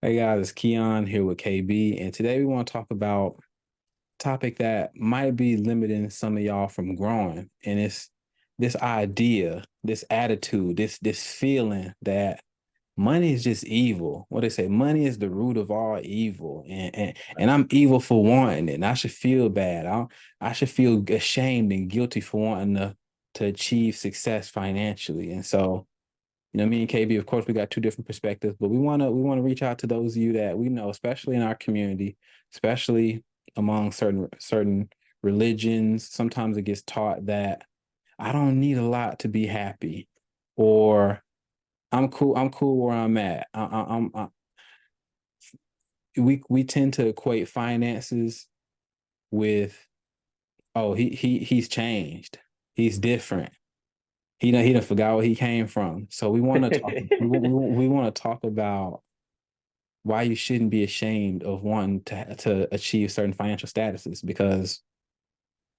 Hey guys, it's Keon here with KB, and today we want to talk about a topic that might be limiting some of y'all from growing, and it's this idea, this attitude, this feeling that money is just evil. What they say, money is the root of all evil, and I'm evil for wanting it, and I should feel bad. I should feel ashamed and guilty for wanting to achieve success financially, and so. Me and KB, of course, we got two different perspectives, but we want to reach out to those of you that we know, especially in our community, especially among certain religions. Sometimes it gets taught that I don't need a lot to be happy, or I'm cool where I'm at. We tend to equate finances with, oh, he's changed, he's different. He done forgot where he came from. So we want to talk. We want to talk about why you shouldn't be ashamed of wanting to achieve certain financial statuses, because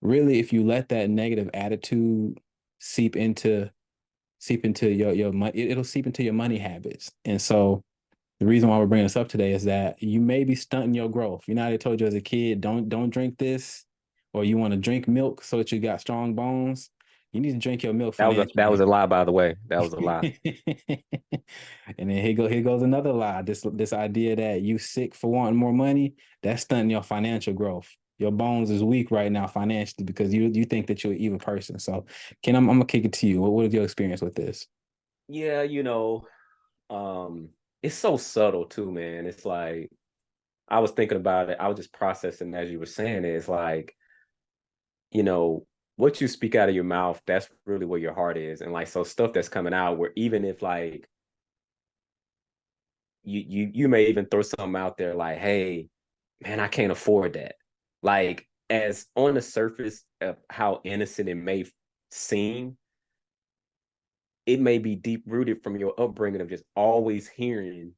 really, if you let that negative attitude seep into your money, it'll seep into your money habits. And so the reason why we're bringing this up today is that you may be stunting your growth. You know how they told you as a kid, don't drink this, or you want to drink milk so that you got strong bones. You need to drink your milk That was a financially. lie, by the way. That was a lie. And then here goes another lie. This idea that you sick for wanting more money, that's stunting your financial growth. Your bones is weak right now financially because you think that you're an evil person. So, Ken, I'm gonna kick it to you. What is your experience with this? Yeah, um, it's so subtle too, man. It's like I was thinking about it. I was just processing as you were saying it. It's like, you know, what you speak out of your mouth, that's really where your heart is. And like so stuff that's coming out where even if like you may even throw something out there like, hey, man, I can't afford that. Like as on the surface of how innocent it may seem, it may be deep rooted from your upbringing of just always hearing,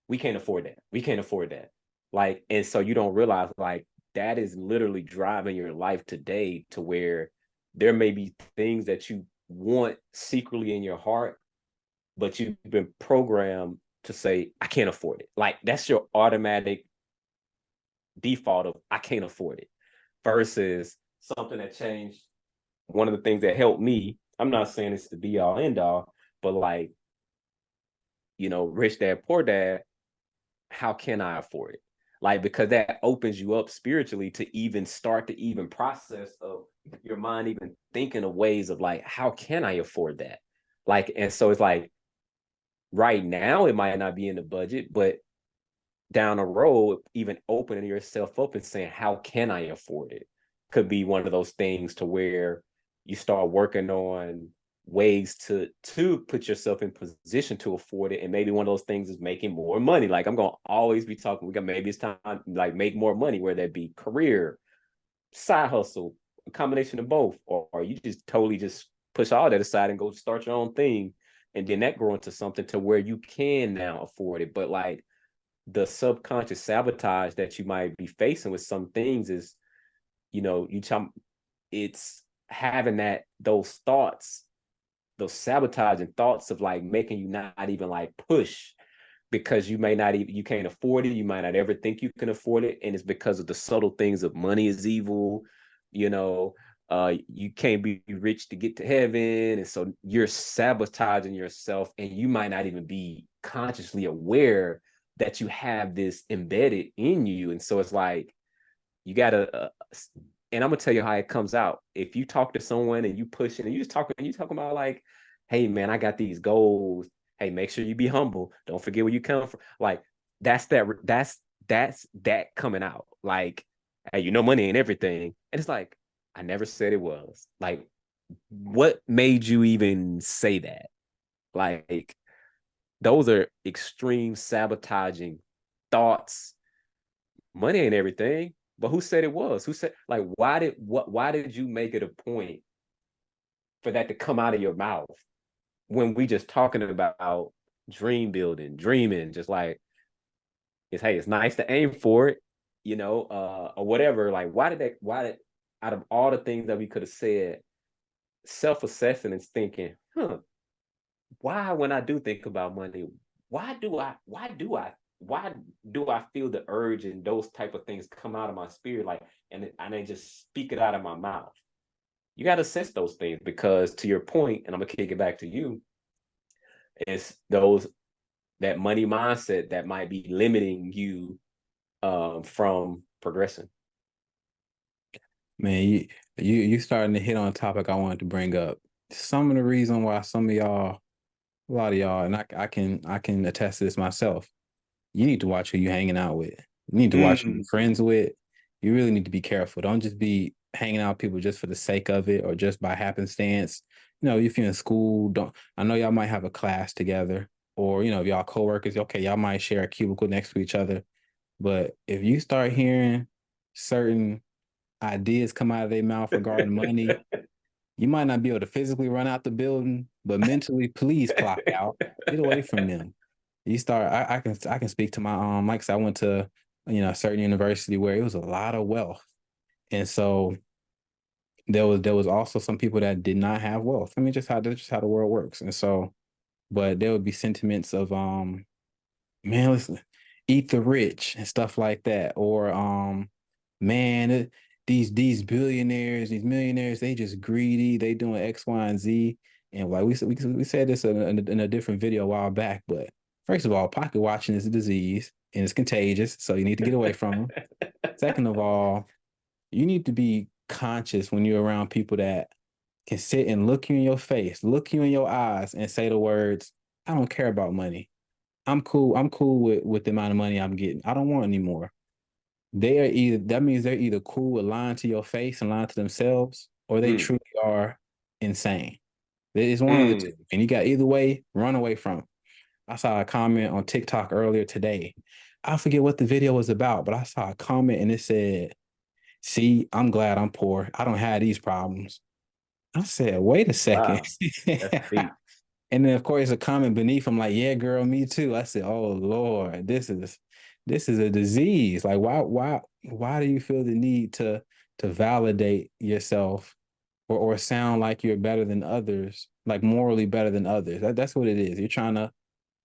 we can't afford that. We can't afford that. Like, and so you don't realize like that is literally driving your life today to where there may be things that you want secretly in your heart, but you've been programmed to say, I can't afford it. Like that's your automatic default of I can't afford it versus something that changed. One of the things that helped me, I'm not saying it's the be all end all, but like rich dad, poor dad, how can I afford it? Like, because that opens you up spiritually to even start to even process of your mind, even thinking of ways of like, how can I afford that? Like, and so it's like right now it might not be in the budget, but down the road, even opening yourself up and saying, how can I afford it? Could be one of those things to where you start working on ways to put yourself in position to afford it. And maybe one of those things is making more money. Like I'm gonna always be talking, we got maybe it's time like make more money, where that be career, side hustle, a combination of both, or you just totally just push all that aside and go start your own thing. And then that grow into something to where you can now afford it. But like the subconscious sabotage that you might be facing with some things is, it's having those thoughts, those sabotaging thoughts of like making you not even like push because you may not even you can't afford it, you might not ever think you can afford it, and it's because of the subtle things of money is evil, you know you can't be rich to get to heaven, and so you're sabotaging yourself and you might not even be consciously aware that you have this embedded in you. And so it's like you gotta and I'm gonna tell you how it comes out. If you talk to someone and you push it and you talking about like, hey man, I got these goals. Hey, make sure you be humble. Don't forget where you come from. Like that's that coming out. Like, hey, money ain't everything. And it's like, I never said it was. Like, what made you even say that? Like, those are extreme sabotaging thoughts. Money ain't everything. But who said it was? Who said like why did you make it a point for that to come out of your mouth when we just talking about dream building, dreaming, just like it's hey, it's nice to aim for it, or whatever. Like why did out of all the things that we could have said, self-assessing and thinking, why when I do think about money, why do I why do I feel the urge and those type of things come out of my spirit, like, and I just speak it out of my mouth? You got to sense those things, because to your point, and I'm gonna kick it back to you, it's those, that money mindset that might be limiting you from progressing. Man, you starting to hit on a topic I wanted to bring up. Some of the reason why some of y'all, a lot of y'all, and I can attest to this myself. You need to watch who you're hanging out with. You need to watch who you're Mm. friends with. You really need to be careful. Don't just be hanging out with people just for the sake of it or just by happenstance. You know, if you're in school, don't, I know y'all might have a class together, or you know, if y'all coworkers, okay, y'all might share a cubicle next to each other. But if you start hearing certain ideas come out of their mouth regarding money, you might not be able to physically run out the building, but mentally, please clock out. Get away from them. You start. I can speak to my like I said, I went to, you know, a certain university where it was a lot of wealth, and so there was also some people that did not have wealth. I mean, that's just how the world works, and so, but there would be sentiments of man, listen, eat the rich and stuff like that, or man, these billionaires, these millionaires, they just greedy. They doing X, Y, and Z. And like we said this in a different video a while back, but first of all, pocket watching is a disease and it's contagious, so you need to get away from them. Second of all, you need to be conscious when you're around people that can sit and look you in your face, look you in your eyes, and say the words, "I don't care about money. I'm cool. I'm cool with the amount of money I'm getting. I don't want any more." They are either, that means they're either cool with lying to your face and lying to themselves, or they Mm. truly are insane. It's one of the two. Mm. And you got either way, run away from 'em. I saw a comment on TikTok earlier today. I forget what the video was about, but I saw a comment and it said, "See, I'm glad I'm poor. I don't have these problems." I said, wait a second. Wow, that's deep. And then of course a comment beneath, I'm like, yeah, girl, me too. I said, oh Lord, this is a disease. Like why do you feel the need to validate yourself or sound like you're better than others, like morally better than others? That's what it is. You're trying to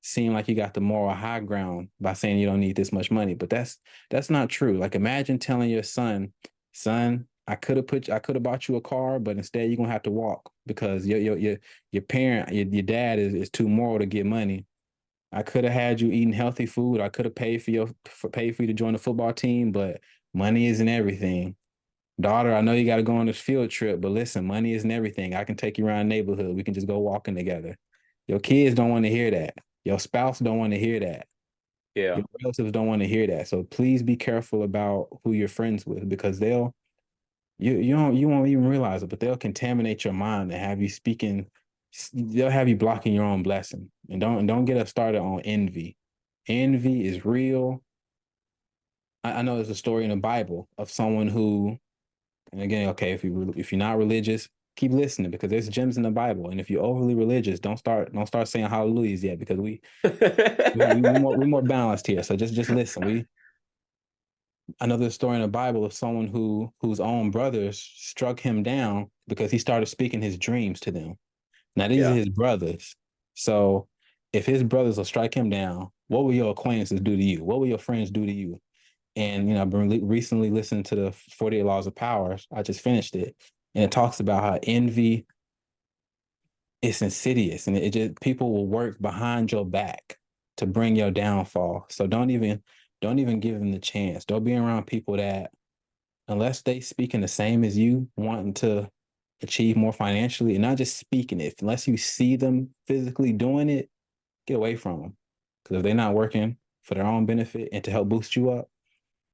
seem like you got the moral high ground by saying you don't need this much money, but that's not true. Like imagine telling your son, I could have bought you a car, but instead you're gonna have to walk because your parent, your dad is too moral to get money. I could have had you eating healthy food. I could have paid for you to join the football team, but money isn't everything. Daughter, I know you got to go on this field trip, but listen, money isn't everything. I can take you around the neighborhood. We can just go walking together. Your kids don't want to hear that. Your spouse don't want to hear that. Yeah. Your relatives don't want to hear that. So please be careful about who you're friends with because you won't even realize it, but they'll contaminate your mind and have you speaking. They'll have you blocking your own blessing. And don't get us started on envy. Envy is real. I know there's a story in the Bible of someone who, and again, okay, if you're not religious, keep listening because there's gems in the Bible. And if you're overly religious, don't start saying hallelujahs yet because we're more balanced here. So just listen. I know there's a story in the Bible of someone whose own brothers struck him down because he started speaking his dreams to them. Now these are Yeah. his brothers. So if his brothers will strike him down, what will your acquaintances do to you? What will your friends do to you? And I've been recently listening to the 48 Laws of Power. I just finished it, and it talks about how envy is insidious, and it just people will work behind your back to bring your downfall. So don't even give them the chance. Don't be around people that, unless they speaking the same as you, wanting to achieve more financially, and not just speaking it. Unless you see them physically doing it, get away from them. Because if they're not working for their own benefit and to help boost you up,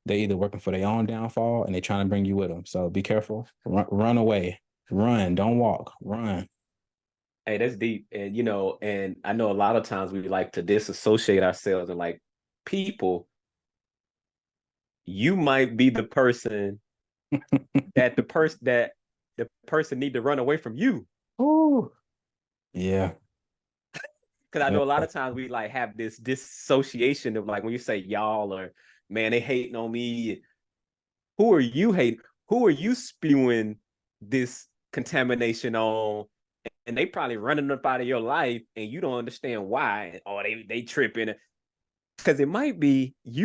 they're either working for their own downfall and they're trying to bring you with them. So be careful. Run away. Run. Don't walk. Run. Hey, that's deep. And and I know a lot of times we like to disassociate ourselves and like, people, you might be the person that the person need to run away from you. Oh, yeah. Because I Yeah. know a lot of times we like have this dissociation of, like, when you say y'all, or man, they hating on me. Who are you hating? Who are you spewing this contamination on? And they probably running up out of your life and you don't understand why. Or they tripping. Because you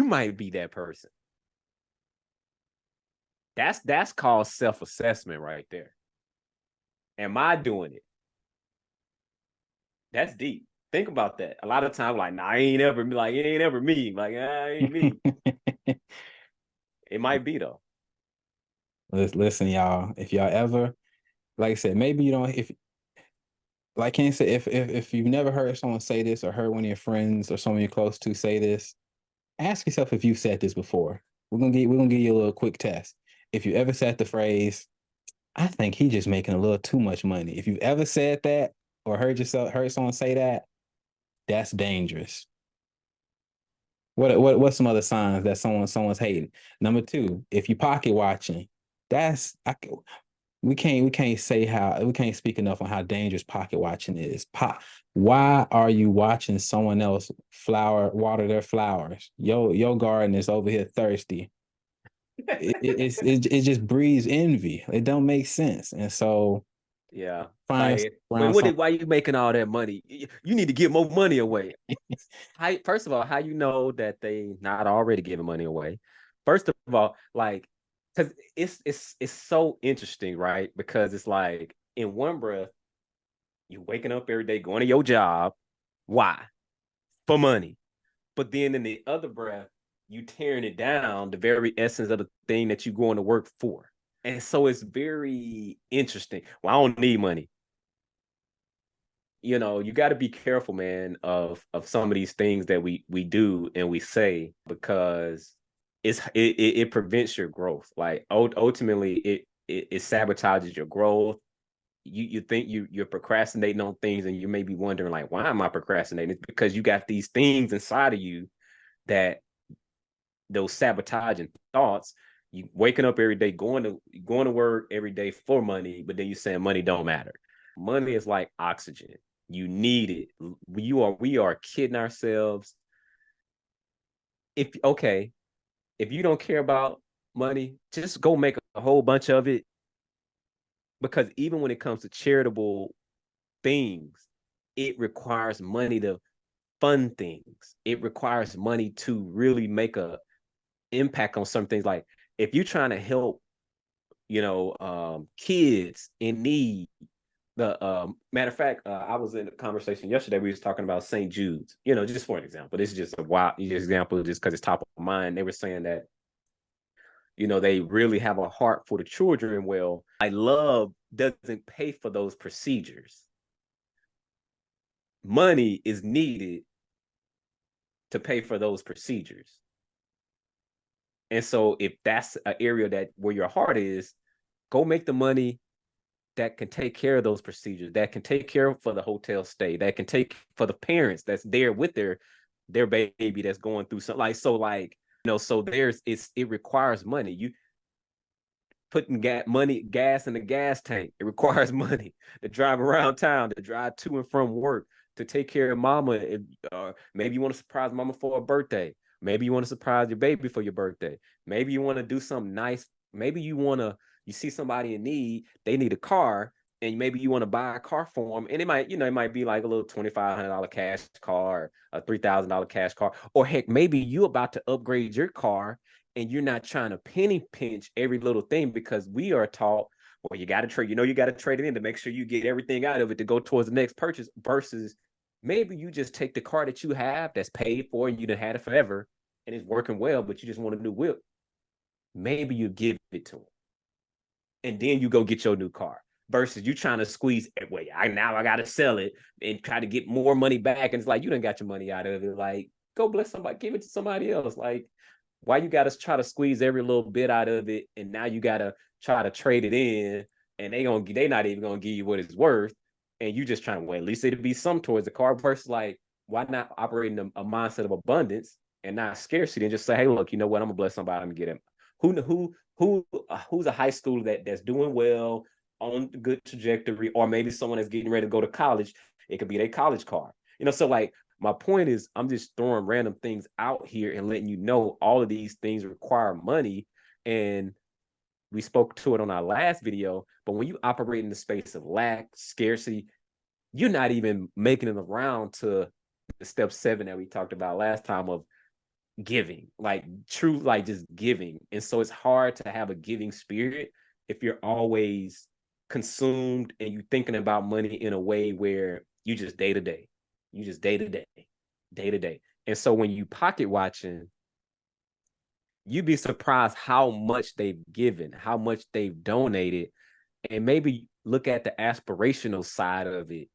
might be that person. That's called self-assessment right there. Am I doing it? That's deep. Think about that. A lot of times, like, nah, I ain't ever like it ain't ever me. Like, I ain't me. It might be though. Listen, y'all. If y'all ever, like I said, maybe you don't. If like Ken said, if you've never heard someone say this or heard one of your friends or someone you're close to say this, ask yourself if you've said this before. We're gonna give you a little quick test. If you ever said the phrase, "I think he's just making a little too much money." If you've ever said that or heard someone say that, that's dangerous. What's some other signs that someone's hating? Number two, if you pocket watching, that's we can't speak enough on how dangerous pocket watching is. Why are you watching someone else water their flowers? Your garden is over here thirsty. It just breeds envy. It don't make sense. And so Yeah. find Like, around some why you making all that money? You need to give more money away. First of all, how you know that they not already giving money away? First of all, like, because it's so interesting, right? Because it's like in one breath, you waking up every day, going to your job. Why? For money. But then in the other breath, you tearing it down, the very essence of the thing that you're going to work for. And so it's very interesting. Well, I don't need money. You got to be careful, man, of some of these things that we do and we say, because it prevents your growth. Like, ultimately, it sabotages your growth. You think you're procrastinating on things, and you may be wondering, like, why am I procrastinating? It's because you got these things inside of you that, those sabotaging thoughts. You waking up every day, going to work every day for money, but then you saying money don't matter. Money is like oxygen. You need it. We are kidding ourselves. If you don't care about money, just go make a whole bunch of it. Because even when it comes to charitable things, it requires money to fund things. It requires money to really make a impact on some things. Like, if you're trying to help, kids in need. The matter of fact, I was in a conversation yesterday. We was talking about St. Jude's, just for an example. This is just a wild example, just because it's top of mind. They were saying that, they really have a heart for the children. Well, love doesn't pay for those procedures. Money is needed to pay for those procedures. And so if that's an area that where your heart is, go make the money that can take care of those procedures, that can take care for the hotel stay, that can take for the parents that's there with their baby that's going through something. So it requires money. You putting gas in the gas tank. It requires money to drive around town, to drive to and from work, to take care of mama. Maybe you want to surprise mama for a birthday. Maybe you want to surprise your baby for your birthday. Maybe you want to do something nice. Maybe you see somebody in need, they need a car, and maybe you want to buy a car for them. And it might be like a little $2,500 cash car, a $3,000 cash car. Or heck, maybe you about to upgrade your car and you're not trying to penny pinch every little thing, because we are taught, well, you got to trade, you got to trade it in to make sure you get everything out of it to go towards the next purchase, versus maybe you just take the car that you have that's paid for and you done had it forever and it's working well, but you just want a new whip. Maybe you give it to them and then you go get your new car, versus you trying to squeeze it. Wait, I got to sell it and try to get more money back. And it's like, you done got your money out of it. Like, go bless somebody, give it to somebody else. Like, why you got to try to squeeze every little bit out of it, and now you got to try to trade it in, and they not even gonna give you what it's worth, and you just trying to, well, at least it'd be some towards the car. Versus, like, why not operate in a mindset of abundance and not scarcity, and just say, hey, look, you know what, I'm gonna bless somebody, I'm gonna get him. Who's a high schooler that's doing well, on a good trajectory, or maybe someone that's getting ready to go to college. It could be their college car. So, like, my point is, I'm just throwing random things out here and letting you know all of these things require money. And we spoke to it on our last video, but when you operate in the space of lack, scarcity, you're not even making it around to the step 7 that we talked about last time of giving, like true, like just giving. And so it's hard to have a giving spirit if you're always consumed and you thinking about money in a way where you just day to day, you just day to day, day to day. And so when you pocket watching, you'd be surprised how much they've given, how much they've donated, and maybe look at the aspirational side of it,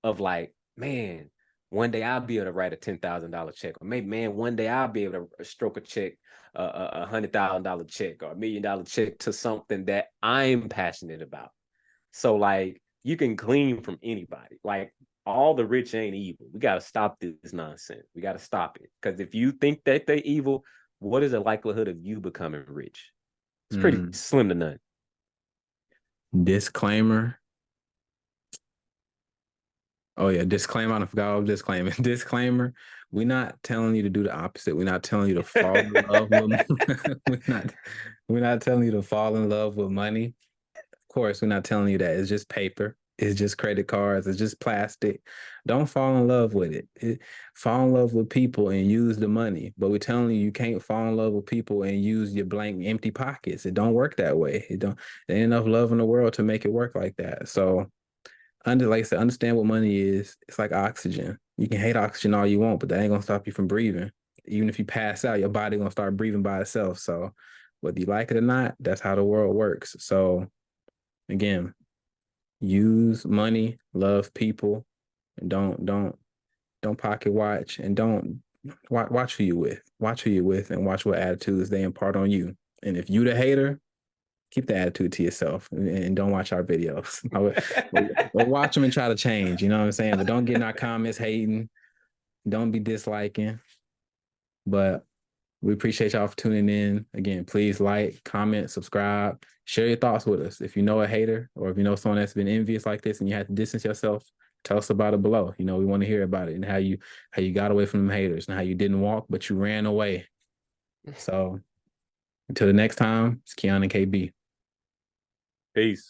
of like, man, one day I'll be able to write a $10,000 check, or maybe, man, one day I'll be able to stroke a check, $100,000 check, or $1 million check to something that I'm passionate about. So like, you can glean from anybody. Like, all the rich ain't evil. We got to stop this nonsense. We got to stop it, because if you think that they're evil, what is the likelihood of you becoming rich? It's pretty slim to none. Disclaimer. Oh yeah, disclaimer. I forgot I was disclaiming. Disclaimer. We're not telling you to do the opposite. We're not telling you to fall in love with we're not telling you to fall in love with money. Of course, we're not telling you that. It's just paper. It's just credit cards. It's just plastic. Don't fall in love with it. Fall in love with people and use the money. But we're telling you can't fall in love with people and use your blank, empty pockets. It don't work that way. It don't. There ain't enough love in the world to make it work like that. So, like I said, understand what money is. It's like oxygen. You can hate oxygen all you want, but that ain't gonna stop you from breathing. Even if you pass out, your body gonna start breathing by itself. So, whether you like it or not, that's how the world works. So, again, use money, love people, and don't pocket watch, and don't watch who you with. Watch who you with, and watch what attitudes they impart on you. And if you the hater, keep the attitude to yourself, and don't watch our videos. Or watch them and try to change. You know what I'm saying? But don't get in our comments hating. Don't be disliking. But we appreciate y'all for tuning in. Again, please like, comment, subscribe, share your thoughts with us. If you know a hater, or if you know someone that's been envious like this and you had to distance yourself, tell us about it below. You know, we want to hear about it, and how you got away from them haters, and how you didn't walk, but you ran away. So until the next time, it's Keon and KB. Peace.